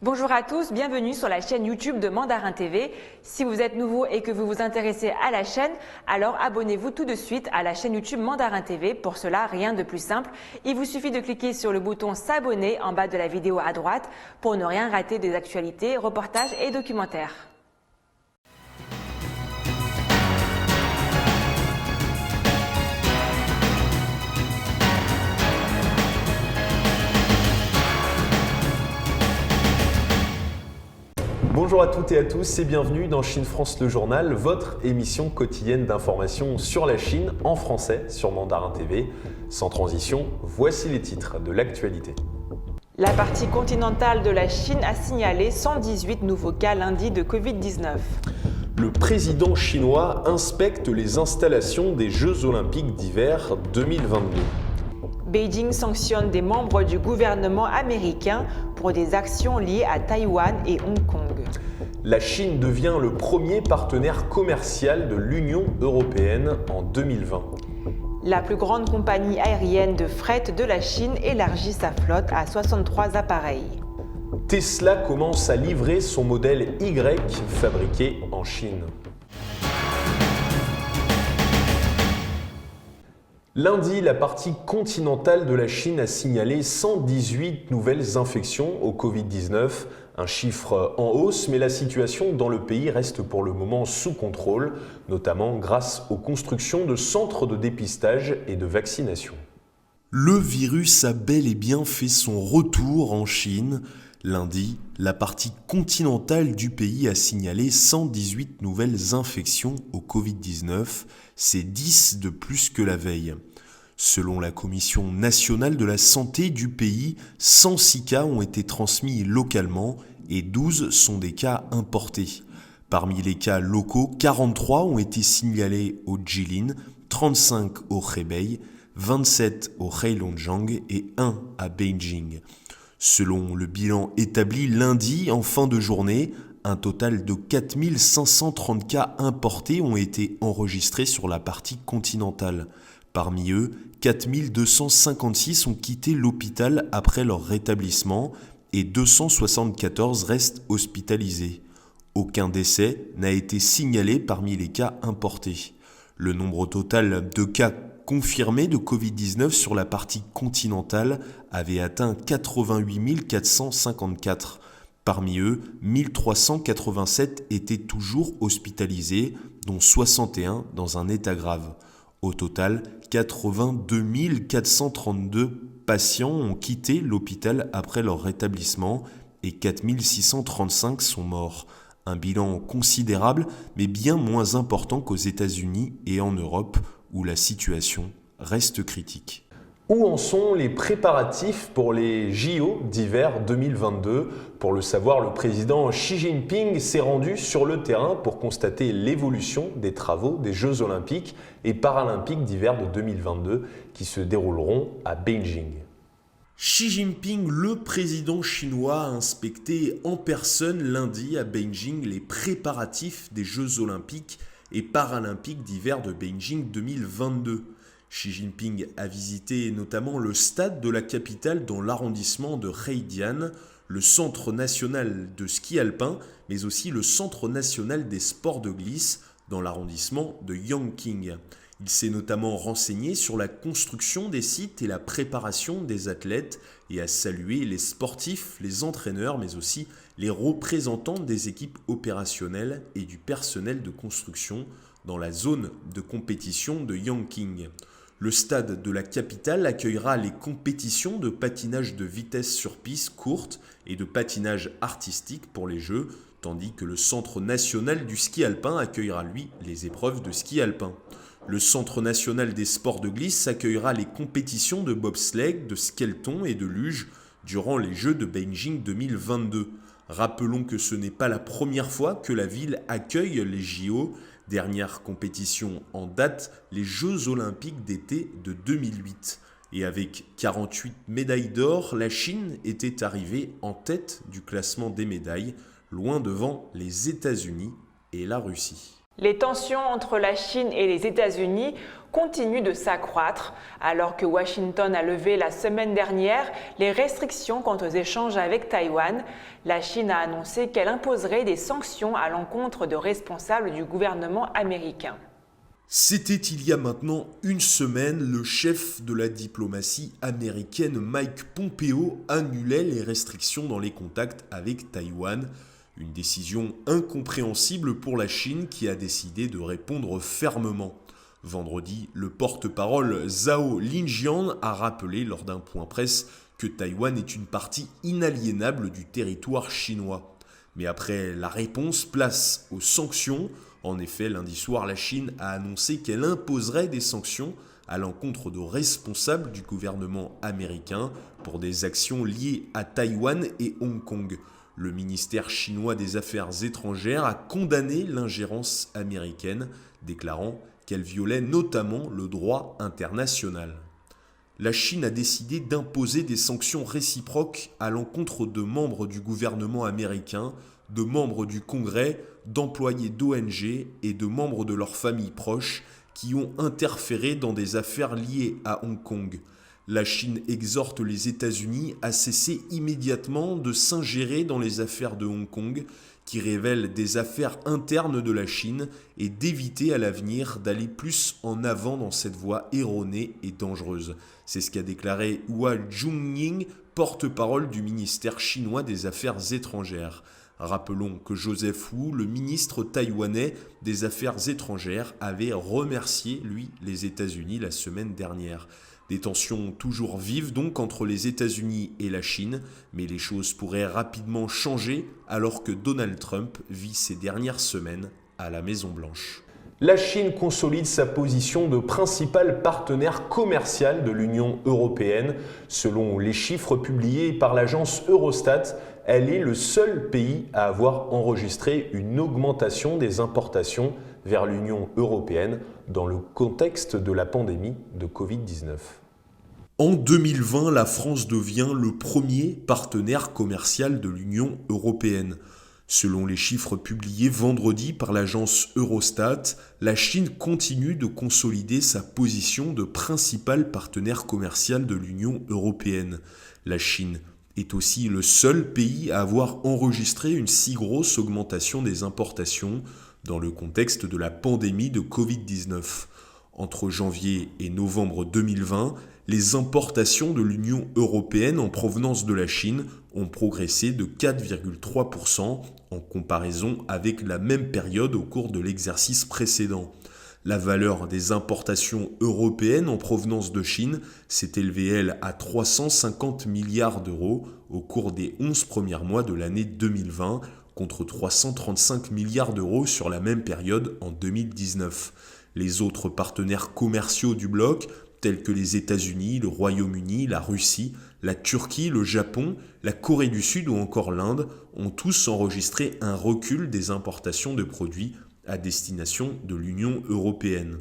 Bonjour à tous, bienvenue sur la chaîne YouTube de Mandarin TV. Si vous êtes nouveau et que vous vous intéressez à la chaîne, alors abonnez-vous tout de suite à la chaîne YouTube Mandarin TV. Pour cela, rien de plus simple. Il vous suffit de cliquer sur le bouton s'abonner en bas de la vidéo à droite pour ne rien rater des actualités, reportages et documentaires. Bonjour à toutes et à tous et bienvenue dans Chine France le journal, votre émission quotidienne d'information sur la Chine en français sur Mandarin TV. Sans transition, voici les titres de l'actualité. La partie continentale de la Chine a signalé 118 nouveaux cas lundi de Covid-19. Le président chinois inspecte les installations des Jeux Olympiques d'hiver 2022. Beijing sanctionne des membres du gouvernement américain pour des actions liées à Taïwan et Hong Kong. La Chine devient le premier partenaire commercial de l'Union européenne en 2020. La plus grande compagnie aérienne de fret de la Chine élargit sa flotte à 63 appareils. Tesla commence à livrer son modèle Y fabriqué en Chine. Lundi, la partie continentale de la Chine a signalé 118 nouvelles infections au Covid-19, un chiffre en hausse, mais la situation dans le pays reste pour le moment sous contrôle, notamment grâce aux constructions de centres de dépistage et de vaccination. Le virus a bel et bien fait son retour en Chine. Lundi, la partie continentale du pays a signalé 118 nouvelles infections au Covid-19, c'est 10 de plus que la veille. Selon la Commission nationale de la santé du pays, 106 cas ont été transmis localement et 12 sont des cas importés. Parmi les cas locaux, 43 ont été signalés au Jilin, 35 au Hebei, 27 au Heilongjiang et 1 à Beijing. Selon le bilan établi lundi en fin de journée, un total de 4530 cas importés ont été enregistrés sur la partie continentale. Parmi eux, 4256 ont quitté l'hôpital après leur rétablissement et 274 restent hospitalisés. Aucun décès n'a été signalé parmi les cas importés. Le nombre total de cas confirmés de Covid-19 sur la partie continentale avait atteint 88 454. Parmi eux, 1387 étaient toujours hospitalisés, dont 61 dans un état grave. Au total, 82 432 patients ont quitté l'hôpital après leur rétablissement et 4 635 sont morts. Un bilan considérable, mais bien moins important qu'aux États-Unis et en Europe, où la situation reste critique. Où en sont les préparatifs pour les JO d'hiver 2022 ? Pour le savoir, le président Xi Jinping s'est rendu sur le terrain pour constater l'évolution des travaux des Jeux Olympiques et Paralympiques d'hiver de 2022 qui se dérouleront à Beijing. Xi Jinping, le président chinois, a inspecté en personne lundi à Beijing les préparatifs des Jeux Olympiques et Paralympiques d'hiver de Beijing 2022. Xi Jinping a visité notamment le stade de la capitale dans l'arrondissement de Heidian, le centre national de ski alpin, mais aussi le centre national des sports de glisse dans l'arrondissement de Yangqing. Il s'est notamment renseigné sur la construction des sites et la préparation des athlètes et a salué les sportifs, les entraîneurs, mais aussi les représentants des équipes opérationnelles et du personnel de construction dans la zone de compétition de Yangqing. Le stade de la capitale accueillera les compétitions de patinage de vitesse sur piste courte et de patinage artistique pour les Jeux, tandis que le Centre national du ski alpin accueillera lui les épreuves de ski alpin. Le Centre national des sports de glisse accueillera les compétitions de bobsleigh, de skeleton et de luge durant les Jeux de Beijing 2022. Rappelons que ce n'est pas la première fois que la ville accueille les JO. Dernière compétition en date, les Jeux Olympiques d'été de 2008. Et avec 48 médailles d'or, la Chine était arrivée en tête du classement des médailles, loin devant les États-Unis et la Russie. Les tensions entre la Chine et les États-Unis continue de s'accroître. Alors que Washington a levé la semaine dernière les restrictions quant aux échanges avec Taïwan, la Chine a annoncé qu'elle imposerait des sanctions à l'encontre de responsables du gouvernement américain. C'était il y a maintenant une semaine, le chef de la diplomatie américaine Mike Pompeo annulait les restrictions dans les contacts avec Taïwan. Une décision incompréhensible pour la Chine qui a décidé de répondre fermement. Vendredi, le porte-parole Zhao Lijian a rappelé lors d'un point presse que Taïwan est une partie inaliénable du territoire chinois. Mais après la réponse, place aux sanctions. En effet, lundi soir, la Chine a annoncé qu'elle imposerait des sanctions à l'encontre de responsables du gouvernement américain pour des actions liées à Taïwan et Hong Kong. Le ministère chinois des Affaires étrangères a condamné l'ingérence américaine, déclarant qu'elle violait notamment le droit international. La Chine a décidé d'imposer des sanctions réciproques à l'encontre de membres du gouvernement américain, de membres du Congrès, d'employés d'ONG et de membres de leurs familles proches qui ont interféré dans des affaires liées à Hong Kong. La Chine exhorte les États-Unis à cesser immédiatement de s'ingérer dans les affaires de Hong Kong, qui révèlent des affaires internes de la Chine, et d'éviter à l'avenir d'aller plus en avant dans cette voie erronée et dangereuse. C'est ce qu'a déclaré Hua Chunying, porte-parole du ministère chinois des Affaires étrangères. Rappelons que Joseph Wu, le ministre taïwanais des Affaires étrangères, avait remercié, lui, les États-Unis la semaine dernière. Des tensions toujours vives donc entre les États-Unis et la Chine, mais les choses pourraient rapidement changer alors que Donald Trump vit ces dernières semaines à la Maison-Blanche. La Chine consolide sa position de principal partenaire commercial de l'Union européenne. Selon les chiffres publiés par l'agence Eurostat, elle est le seul pays à avoir enregistré une augmentation des importations vers l'Union européenne dans le contexte de la pandémie de Covid-19. En 2020, la France devient le premier partenaire commercial de l'Union européenne. Selon les chiffres publiés vendredi par l'agence Eurostat, la Chine continue de consolider sa position de principal partenaire commercial de l'Union européenne. La Chine est aussi le seul pays à avoir enregistré une si grosse augmentation des importations dans le contexte de la pandémie de Covid-19. Entre janvier et novembre 2020, les importations de l'Union européenne en provenance de la Chine ont progressé de 4,3% en comparaison avec la même période au cours de l'exercice précédent. La valeur des importations européennes en provenance de Chine s'est élevée, elle, à 350 milliards d'euros au cours des 11 premiers mois de l'année 2020, contre 335 milliards d'euros sur la même période en 2019. Les autres partenaires commerciaux du bloc, tels que les États-Unis, le Royaume-Uni, la Russie, la Turquie, le Japon, la Corée du Sud ou encore l'Inde, ont tous enregistré un recul des importations de produits à destination de l'Union européenne.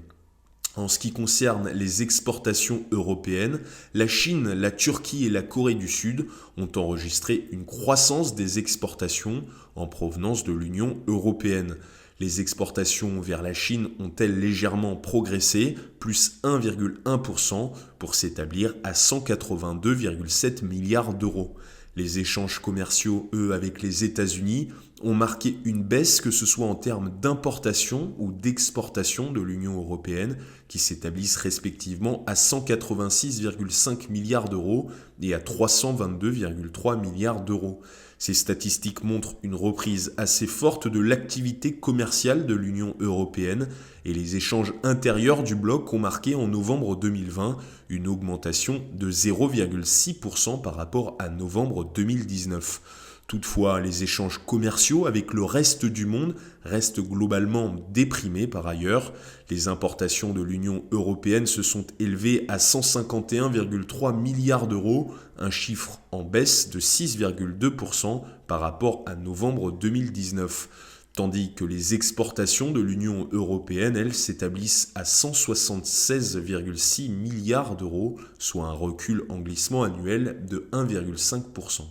En ce qui concerne les exportations européennes, la Chine, la Turquie et la Corée du Sud ont enregistré une croissance des exportations en provenance de l'Union européenne. Les exportations vers la Chine ont-elles légèrement progressé, plus 1,1% pour s'établir à 182,7 milliards d'euros. Les échanges commerciaux, eux, avec les États-Unis, ont marqué une baisse, que ce soit en termes d'importation ou d'exportation de l'Union européenne, qui s'établissent respectivement à 186,5 milliards d'euros et à 322,3 milliards d'euros. Ces statistiques montrent une reprise assez forte de l'activité commerciale de l'Union européenne et les échanges intérieurs du bloc ont marqué en novembre 2020 une augmentation de 0,6% par rapport à novembre 2019. Toutefois, les échanges commerciaux avec le reste du monde restent globalement déprimés par ailleurs. Les importations de l'Union européenne se sont élevées à 151,3 milliards d'euros, un chiffre en baisse de 6,2% par rapport à novembre 2019. Tandis que les exportations de l'Union européenne, elles, s'établissent à 176,6 milliards d'euros, soit un recul en glissement annuel de 1,5%.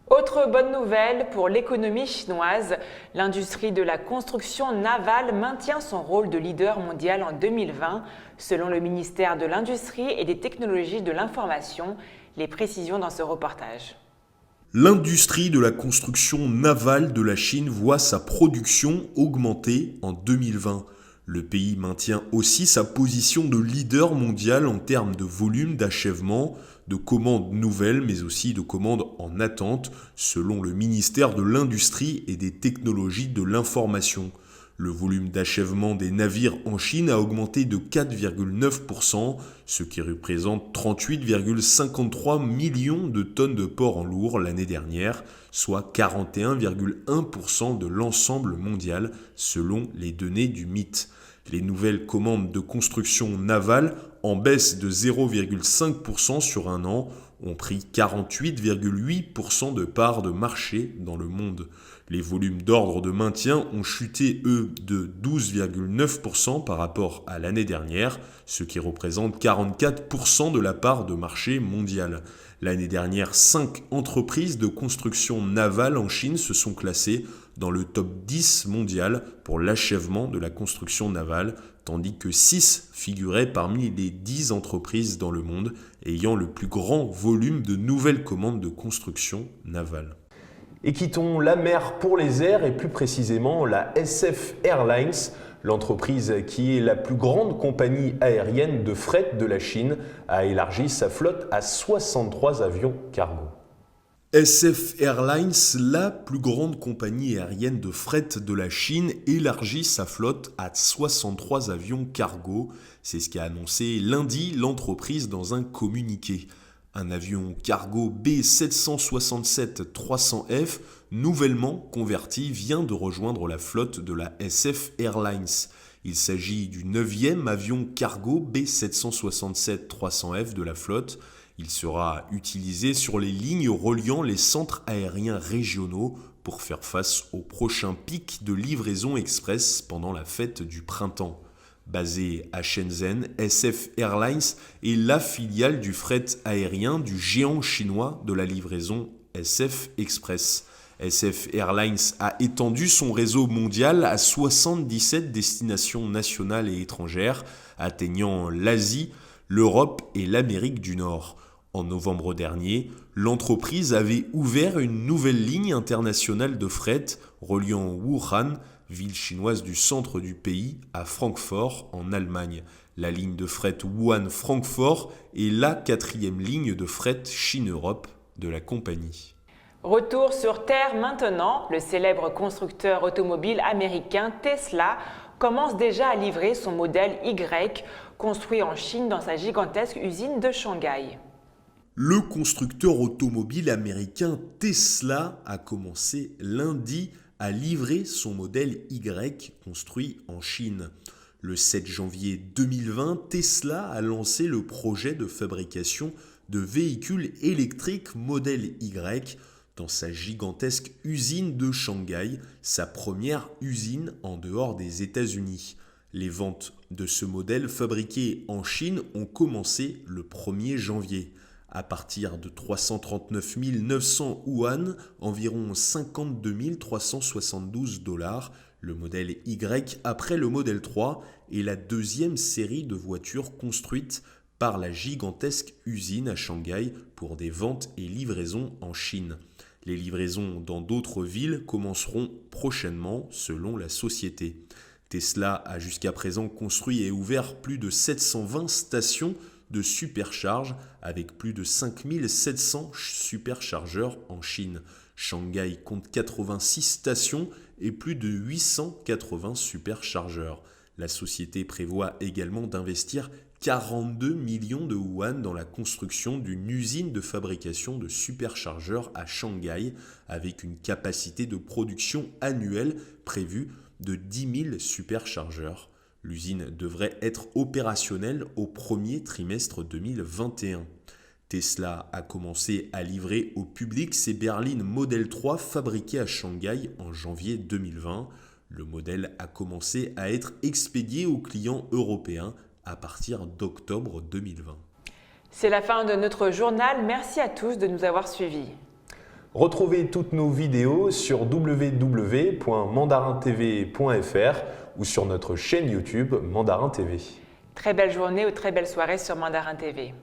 Autre bonne nouvelle pour l'économie chinoise, l'industrie de la construction navale maintient son rôle de leader mondial en 2020, selon le ministère de l'Industrie et des Technologies de l'Information. Les précisions dans ce reportage. L'industrie de la construction navale de la Chine voit sa production augmenter en 2020. Le pays maintient aussi sa position de leader mondial en termes de volume d'achèvement, de commandes nouvelles, mais aussi de commandes en attente, selon le ministère de l'Industrie et des Technologies de l'Information. Le volume d'achèvement des navires en Chine a augmenté de 4,9%, ce qui représente 38,53 millions de tonnes de ports en lourd l'année dernière, soit 41,1% de l'ensemble mondial, selon les données du MIT. Les nouvelles commandes de construction navale, en baisse de 0,5% sur un an, ont pris 48,8% de part de marché dans le monde. Les volumes d'ordre de maintien ont chuté, eux, de 12,9% par rapport à l'année dernière, ce qui représente 44% de la part de marché mondiale. L'année dernière, 5 entreprises de construction navale en Chine se sont classées dans le top 10 mondial pour l'achèvement de la construction navale, tandis que 6 figuraient parmi les 10 entreprises dans le monde ayant le plus grand volume de nouvelles commandes de construction navale. Et quittons la mer pour les airs et plus précisément la SF Airlines. L'entreprise qui est la plus grande compagnie aérienne de fret de la Chine a élargi sa flotte à 63 avions cargo. SF Airlines, la plus grande compagnie aérienne de fret de la Chine, élargit sa flotte à 63 avions cargo. C'est ce qu'a annoncé lundi l'entreprise dans un communiqué. Un avion cargo B767-300F, nouvellement converti, vient de rejoindre la flotte de la SF Airlines. Il s'agit du 9e avion cargo B767-300F de la flotte. Il sera utilisé sur les lignes reliant les centres aériens régionaux pour faire face au prochain pic de livraison express pendant la fête du printemps. Basé à Shenzhen, SF Airlines est la filiale du fret aérien du géant chinois de la livraison SF Express. SF Airlines a étendu son réseau mondial à 77 destinations nationales et étrangères, atteignant l'Asie, l'Europe et l'Amérique du Nord. En novembre dernier, l'entreprise avait ouvert une nouvelle ligne internationale de fret reliant Wuhan, ville chinoise du centre du pays, à Francfort, en Allemagne. La ligne de fret Wuhan-Francfort est la 4e ligne de fret Chine-Europe de la compagnie. Retour sur Terre maintenant, le célèbre constructeur automobile américain Tesla commence déjà à livrer son modèle Y, construit en Chine dans sa gigantesque usine de Shanghai. Le constructeur automobile américain Tesla a commencé lundi à livrer son modèle Y construit en Chine. Le 7 janvier 2020, Tesla a lancé le projet de fabrication de véhicules électriques modèle Y dans sa gigantesque usine de Shanghai, sa première usine en dehors des États-Unis. Les ventes de ce modèle fabriqué en Chine ont commencé le 1er janvier. À partir de 339 900 yuan, environ 52 372 $, le modèle Y, après le modèle 3, est la deuxième série de voitures construites par la gigantesque usine à Shanghai pour des ventes et livraisons en Chine. Les livraisons dans d'autres villes commenceront prochainement selon la société. Tesla a jusqu'à présent construit et ouvert plus de 720 stations de supercharge avec plus de 5700 superchargeurs en Chine. Shanghai compte 86 stations et plus de 880 superchargeurs. La société prévoit également d'investir 42 millions de yuan dans la construction d'une usine de fabrication de superchargeurs à Shanghai avec une capacité de production annuelle prévue de 10 000 superchargeurs. L'usine devrait être opérationnelle au premier trimestre 2021. Tesla a commencé à livrer au public ses berlines Model 3 fabriquées à Shanghai en janvier 2020. Le modèle a commencé à être expédié aux clients européens à partir d'octobre 2020. C'est la fin de notre journal. Merci à tous de nous avoir suivis. Retrouvez toutes nos vidéos sur www.mandarintv.fr ou sur notre chaîne YouTube Mandarin TV. Très belle journée ou très belle soirée sur Mandarin TV.